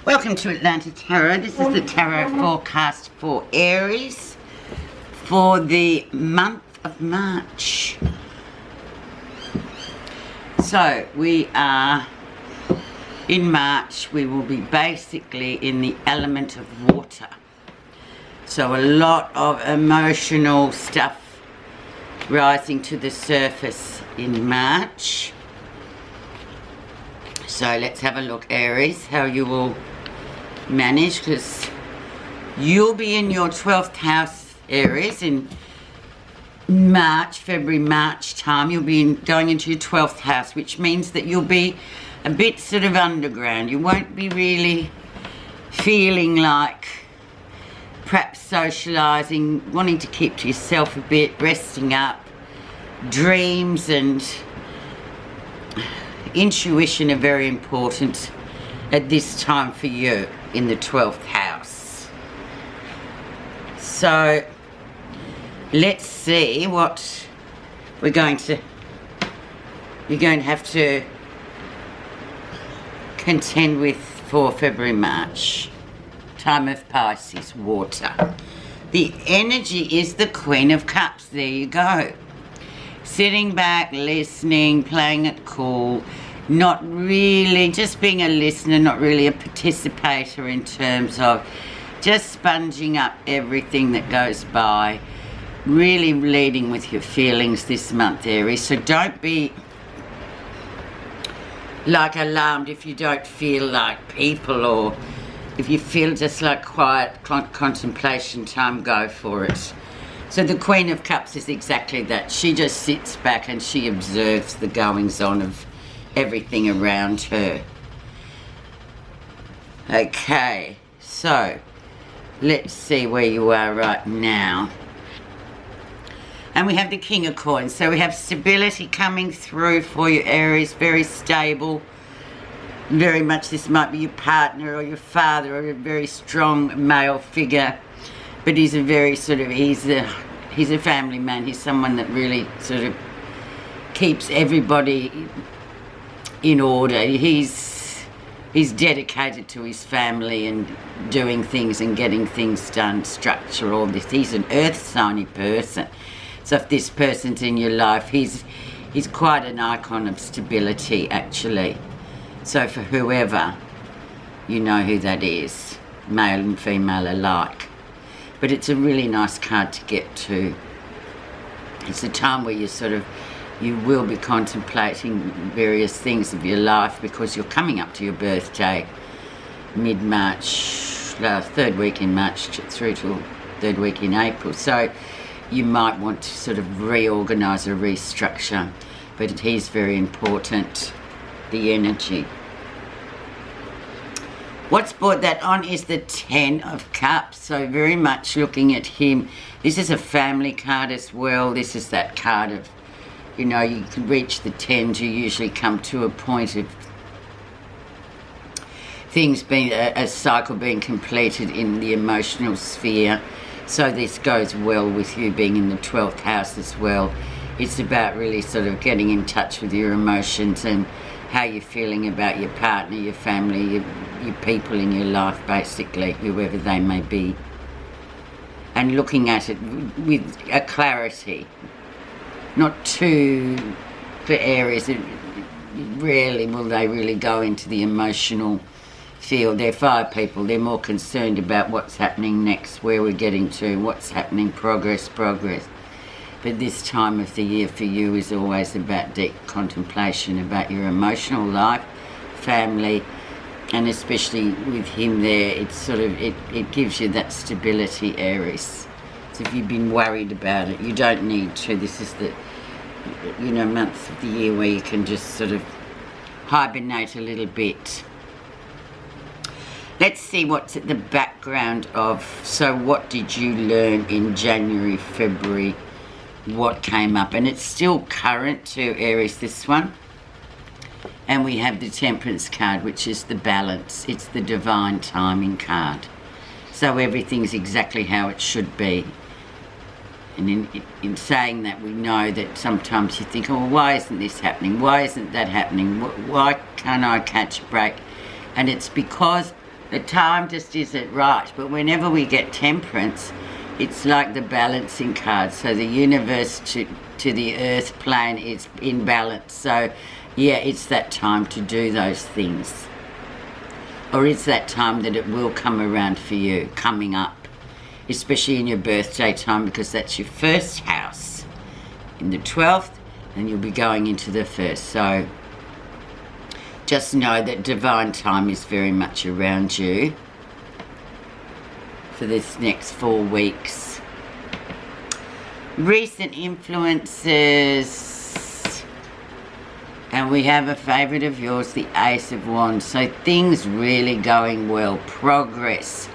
Welcome to Untitled Tarot. This is the tarot forecast for Aries for the month of March. So we are in March. We will be basically in the element of water. So a lot of emotional stuff rising to the surface in March. So let's have a look, Aries, how you will manage, because you'll be in your 12th house, Aries, in March, February, March time. You'll be going into your 12th house, which means that you'll be a bit sort of underground. You won't be really feeling like perhaps socialising, wanting to keep to yourself a bit, resting up. Dreams and intuition are very important at this time for you in the 12th house. So let's see what you're going to have to contend with for February, March. Time of Pisces, water. The energy is the Queen of Cups. There you go. Sitting back, listening, playing it cool, not really, just being a listener, not really a participator in terms of just sponging up everything that goes by, really leading with your feelings this month, Aries. So don't be like alarmed if you don't feel like people, or if you feel just like quiet contemplation time, go for it. So the Queen of Cups is exactly that. She just sits back and she observes the goings on of everything around her. Okay, so let's see where you are right now. And we have the King of Coins. So we have stability coming through for you, Aries. Very stable. Very much this might be your partner or your father or a very strong male figure. But he's a very sort of, he's a family man. He's someone that really sort of keeps everybody in order. He's dedicated to his family and doing things and getting things done, structure, all this. He's an earth signy person. So if this person's in your life, he's quite an icon of stability, actually. So for whoever, you know who that is, male and female alike. But it's a really nice card to get to. It's a time where you will be contemplating various things of your life, because you're coming up to your birthday mid-March, third week in March through to third week in April. So you might want to sort of reorganise or restructure, but it is very important, the energy. What's brought that on is the Ten of Cups. So very much looking at him. This is a family card as well. This is that card of, you know, you can reach the tens. You usually come to a point of things being, a cycle being completed in the emotional sphere. So this goes well with you being in the 12th house as well. It's about really sort of getting in touch with your emotions and how you're feeling about your partner, your family, your people in your life, basically, whoever they may be. And looking at it with a clarity. Not too, for Aries, rarely will they really go into the emotional field. They're fire people. They're more concerned about what's happening next, where we're getting to, what's happening, progress. But this time of the year for you is always about deep contemplation about your emotional life, family, and especially with him there, it's sort of, it gives you that stability, Aries. So if you've been worried about it, you don't need to. This is the, you know, month of the year where you can just sort of hibernate a little bit. Let's see what's at the background of, so what did you learn in January, February? What came up? And it's still current to Aries, this one. And we have the Temperance card, which is the balance. It's the divine timing card. So everything's exactly how it should be. And in saying that, we know that sometimes you think, oh, why isn't this happening? Why isn't that happening? Why can't I catch a break? And it's because The time just isn't right. But whenever we get Temperance, it's like the balancing card. So the universe to the earth plane is in balance. So yeah, it's that time to do those things. Or it's that time that it will come around for you, coming up. Especially in your birthday time, because that's your first house. In the 12th, and you'll be going into the first. So just know that divine time is very much around you for this next 4 weeks. Recent influences, and we have a favourite of yours, the Ace of Wands. So things really going well, progress,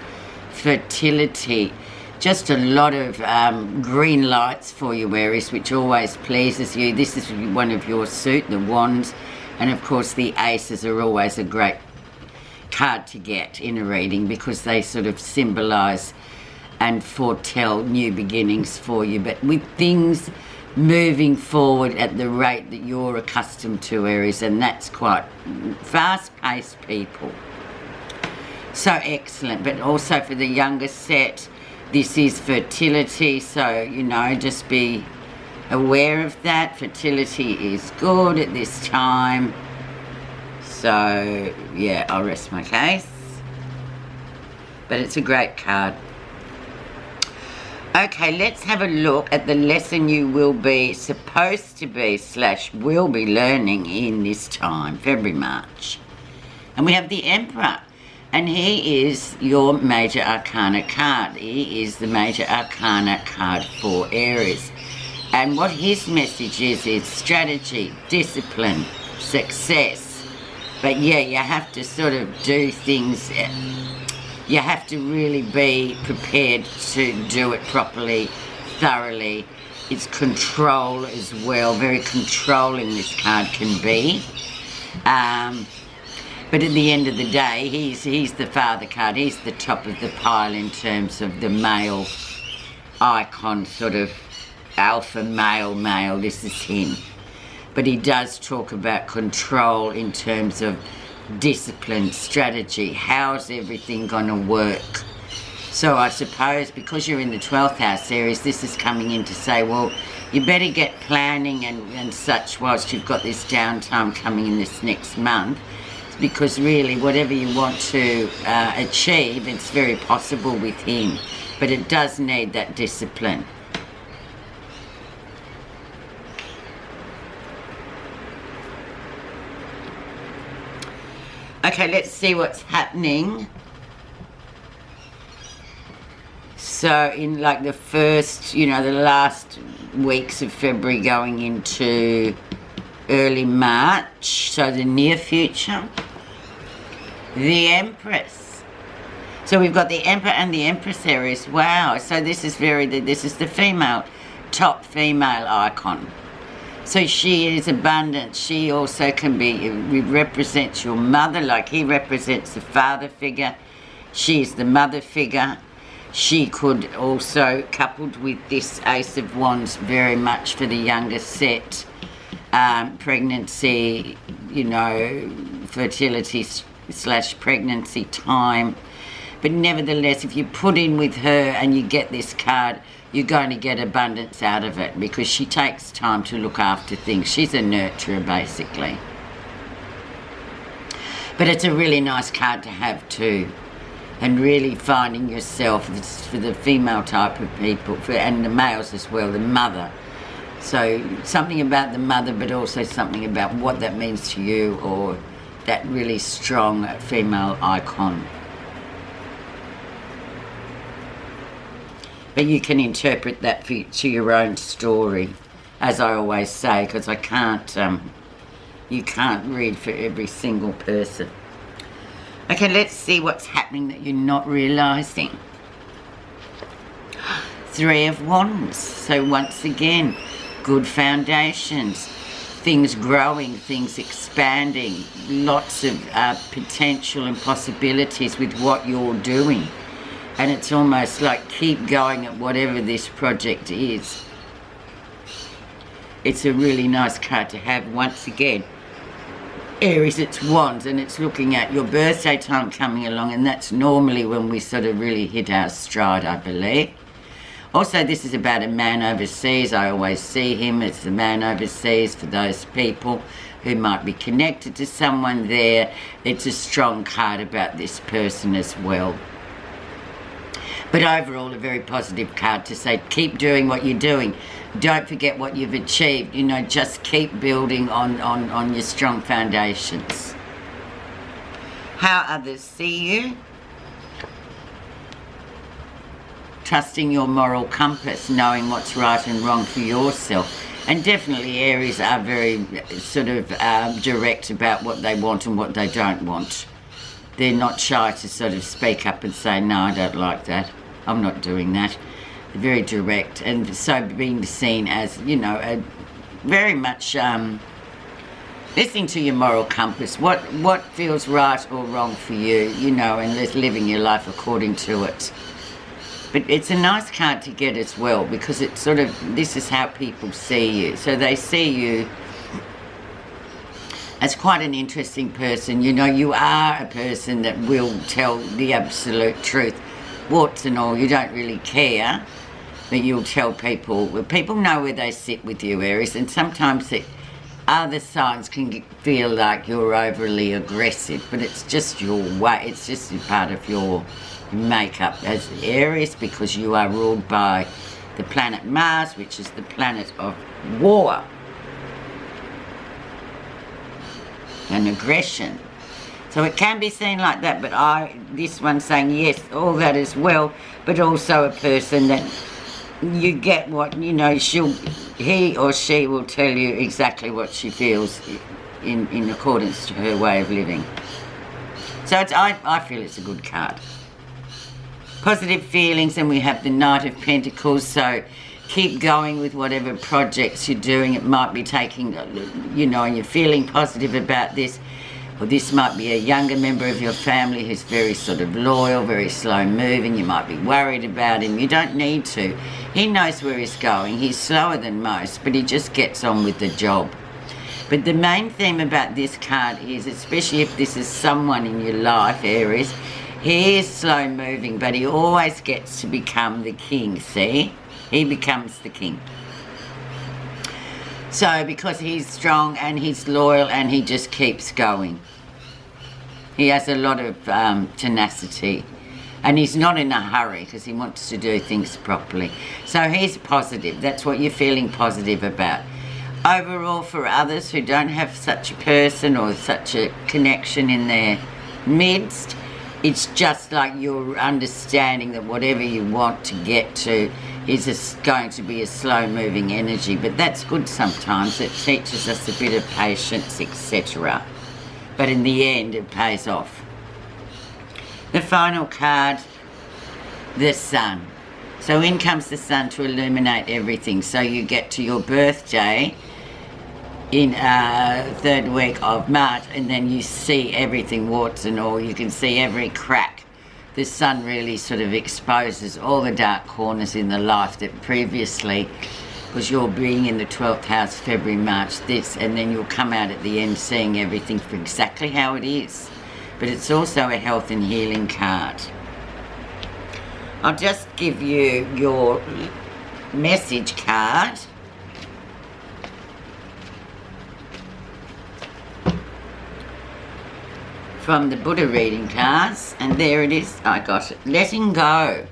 fertility, just a lot of green lights for you, Aries, which always pleases you. This is one of your suit, the Wands, and of course the Aces are always a great card to get in a reading because they sort of symbolise and foretell new beginnings for you, but with things moving forward at the rate that you're accustomed to, Aries, and that's quite fast-paced people. So excellent. But also for the younger set, this is fertility, so, you know, just be aware of that. Fertility is good at this time. So, yeah, I'll rest my case. But it's a great card. Okay, let's have a look at the lesson you will be supposed to be / will be learning in this time, February, March. And we have the Emperor. And he is your major arcana card. He is the major arcana card for Aries. And what his message is strategy, discipline, success. But yeah, you have to sort of do things. You have to really be prepared to do it properly, thoroughly. It's control as well. Very controlling this card can be. But at the end of the day, he's the father card. He's the top of the pile in terms of the male icon, sort of alpha male. This is him. But he does talk about control in terms of discipline, strategy. How's everything going to work? So I suppose because you're in the 12th house, Aries, this is coming in to say, well, you better get planning and such whilst you've got this downtime coming in this next month. Because really, whatever you want to achieve, it's very possible with him. But it does need that discipline. Okay, let's see what's happening. So in like the first, you know, the last weeks of February going into early March, so the near future, the Empress. So we've got the Emperor and the Empress, Aries. Wow. So this is the female, top female icon. So she is abundant. She also can be, represents your mother, like he represents the father figure. She is the mother figure. She could also, coupled with this Ace of Wands, very much for the younger set, pregnancy, you know, fertility / pregnancy time. But nevertheless, if you put in with her and you get this card, you're going to get abundance out of it because she takes time to look after things. She's a nurturer, basically. But it's a really nice card to have too. And really finding yourself, for the female type of people, and the males as well, the mother. So something about the mother, but also something about what that means to you, or that really strong female icon. But you can interpret that to your own story, as I always say, because I can't, you can't read for every single person. Okay, let's see what's happening that you're not realising. 3 of Wands. So once again, good foundations, things growing, things expanding, lots of potential and possibilities with what you're doing. And it's almost like keep going at whatever this project is. It's a really nice card to have once again. Aries, it's Wands, and it's looking at your birthday time coming along, and that's normally when we sort of really hit our stride, I believe. Also, this is about a man overseas. I always see him as the man overseas for those people who might be connected to someone there. It's a strong card about this person as well. But overall, a very positive card to say, keep doing what you're doing. Don't forget what you've achieved. You know, just keep building on your strong foundations. How others see you. Trusting your moral compass, knowing what's right and wrong for yourself. And definitely Aries are very sort of direct about what they want and what they don't want. They're not shy to sort of speak up and say, no, I don't like that. I'm not doing that. They're very direct, and so being seen as, you know, very much listening to your moral compass. What feels right or wrong for you, you know, and living your life according to it. But it's a nice card to get as well, because it's sort of, this is how people see you. So they see you as quite an interesting person. You know, you are a person that will tell the absolute truth, warts and all. You don't really care, but you'll tell people. Well, people know where they sit with you, Aries, and sometimes the other signs can feel like you're overly aggressive, but it's just your way. It's just a part of your makeup as Aries, because you are ruled by the planet Mars, which is the planet of war and aggression. So it can be seen like that, but this one's saying yes, all that as well, but also a person that you get what, you know, he or she will tell you exactly what she feels in accordance to her way of living. So I feel it's a good card. Positive feelings, and we have the Knight of Pentacles, so keep going with whatever projects you're doing. It might be taking, you know, and you're feeling positive about this, or this might be a younger member of your family who's very sort of loyal, very slow moving. You might be worried about him. You don't need to. He knows where he's going. He's slower than most, but he just gets on with the job. But the main theme about this card is, especially if this is someone in your life, Aries, he is slow moving, but he always gets to become the king, see? He becomes the king. So because he's strong and he's loyal and he just keeps going. He has a lot of tenacity, and he's not in a hurry because he wants to do things properly. So he's positive. That's what you're feeling positive about. Overall, for others who don't have such a person or such a connection in their midst, it's just like you're understanding that whatever you want to get to is going to be a slow-moving energy. But that's good sometimes. It teaches us a bit of patience, etc. But in the end, it pays off. The final card, the Sun. So in comes the Sun to illuminate everything. So you get to your birthday in third week of March, and then you see everything, warts and all. You can see every crack. The Sun really sort of exposes all the dark corners in the life that previously, because you're being in the 12th house, February, March, this, and then you'll come out at the end seeing everything for exactly how it is. But it's also a health and healing card. I'll just give you your message card. From the Buddha reading cards, and there it is. I got it. Letting go.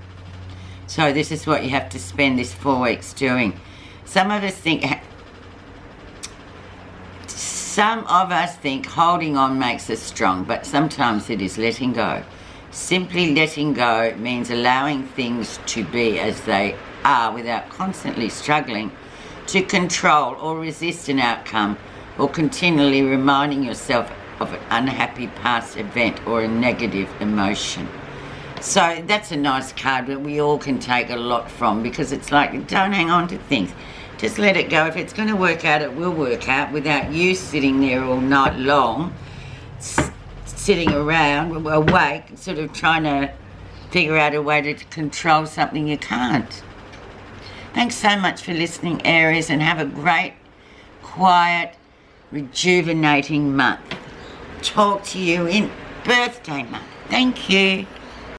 So this is what you have to spend this 4 weeks doing. Some of us think holding on makes us strong, but sometimes it is letting go. Simply letting go means allowing things to be as they are without constantly struggling to control or resist an outcome, or continually reminding yourself of an unhappy past event or a negative emotion. So that's a nice card that we all can take a lot from, because it's like, don't hang on to things. Just let it go. If it's going to work out, it will work out, without you sitting there all night long, sitting around awake, sort of trying to figure out a way to control something you can't. Thanks so much for listening, Aries, and have a great, quiet, rejuvenating month. talk to you in birthday month. Thank you.